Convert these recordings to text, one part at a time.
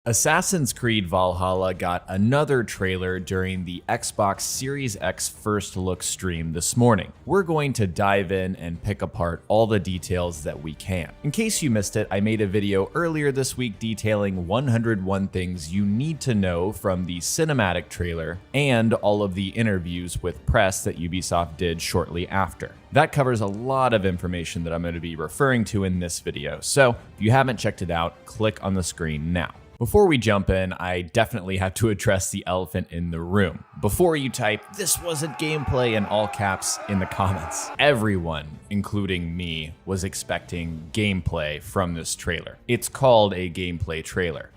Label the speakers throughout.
Speaker 1: Assassin's Creed Valhalla got another trailer during the Xbox Series X First Look stream this morning. We're going to dive in and pick apart all the details that we can. In case you missed it, I made a video earlier this week detailing 101 things you need to know from the cinematic trailer and all of the interviews with press that Ubisoft did shortly after. That covers a lot of information that I'm going to be referring to in this video, so if you haven't checked it out, click on the screen now. Before we jump in, I definitely have to address the elephant in the room. Before you type, "This wasn't gameplay" in all caps in the comments. Everyone, including me, was expecting gameplay from this trailer. It's called a gameplay trailer.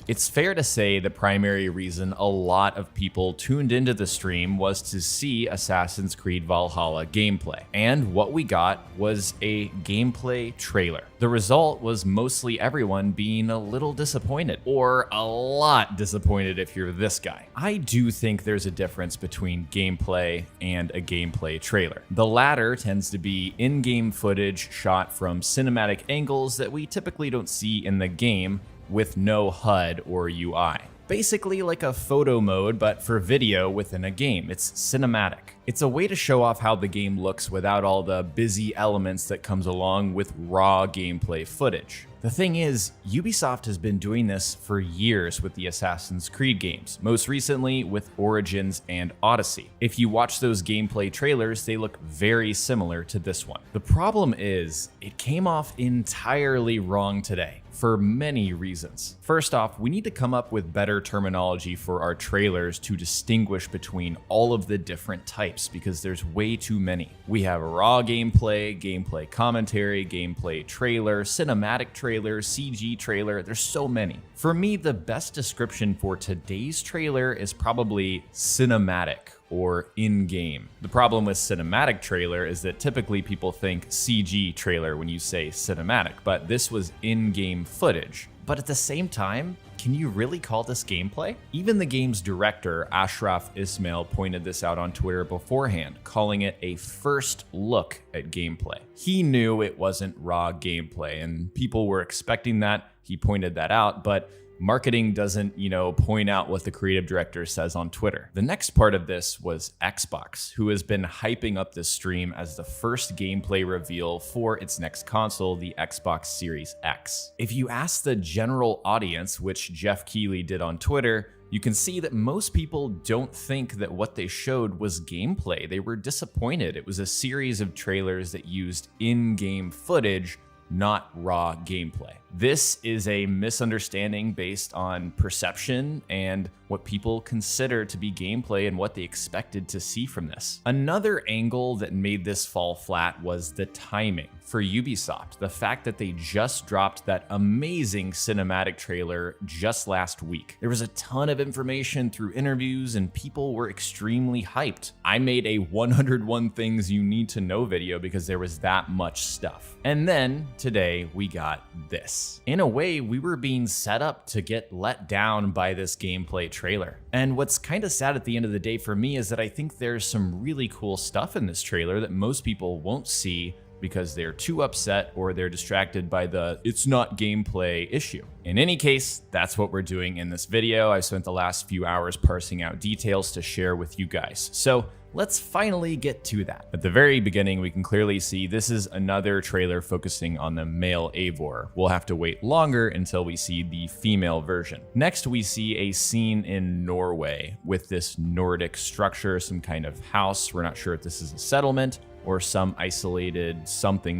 Speaker 1: It's fair to say the primary reason a lot of people tuned into the stream was to see Assassin's Creed Valhalla gameplay. And what we got was a gameplay trailer. The result was mostly everyone being a little disappointed, or a lot disappointed if you're this guy. I do think there's a difference between gameplay and a gameplay trailer. The latter tends to be in-game footage shot from cinematic angles that we typically don't see in the game, with no HUD or UI. Basically like a photo mode, but for video within a game. It's cinematic. It's a way to show off how the game looks without all the busy elements that comes along with raw gameplay footage. The thing is, Ubisoft has been doing this for years with the Assassin's Creed games, most recently with Origins and Odyssey. If you watch those gameplay trailers, they look very similar to this one. The problem is, it came off entirely wrong today, for many reasons. First off, we need to come up with better terminology for our trailers to distinguish between all of the different types, because there's way too many. We have raw gameplay, gameplay commentary, gameplay trailer, cinematic trailer, CG trailer, there's so many. For me, the best description for today's trailer is probably cinematic or in-game. The problem with cinematic trailer is that typically people think CG trailer when you say cinematic, but this was in-game footage. But at the same time, can you really call this gameplay? Even the game's director, Ashraf Ismail, pointed this out on Twitter beforehand, calling it a first look at gameplay. He knew it wasn't raw gameplay, and people were expecting that. He pointed that out, but marketing doesn't, point out what the creative director says on Twitter. The next part of this was Xbox, who has been hyping up this stream as the first gameplay reveal for its next console, the Xbox Series X. If you ask the general audience, which Jeff Keighley did on Twitter, you can see that most people don't think that what they showed was gameplay. They were disappointed. It was a series of trailers that used in-game footage, not raw gameplay. This is a misunderstanding based on perception and what people consider to be gameplay and what they expected to see from this. Another angle that made this fall flat was the timing for Ubisoft. The fact that they just dropped that amazing cinematic trailer just last week. There was a ton of information through interviews and people were extremely hyped. I made a 101 things you need to know video because there was that much stuff. And then today we got this. In a way, we were being set up to get let down by this gameplay trailer. And what's kind of sad at the end of the day for me is that I think there's some really cool stuff in this trailer that most people won't see because they're too upset or they're distracted by the "it's not gameplay" issue. In any case, that's what we're doing in this video. I've spent the last few hours parsing out details to share with you guys. So let's finally get to that. At the very beginning, we can clearly see this is another trailer focusing on the male Eivor. We'll have to wait longer until we see the female version. Next, we see a scene in Norway with this Nordic structure, some kind of house. We're not sure if this is a settlement or some isolated something that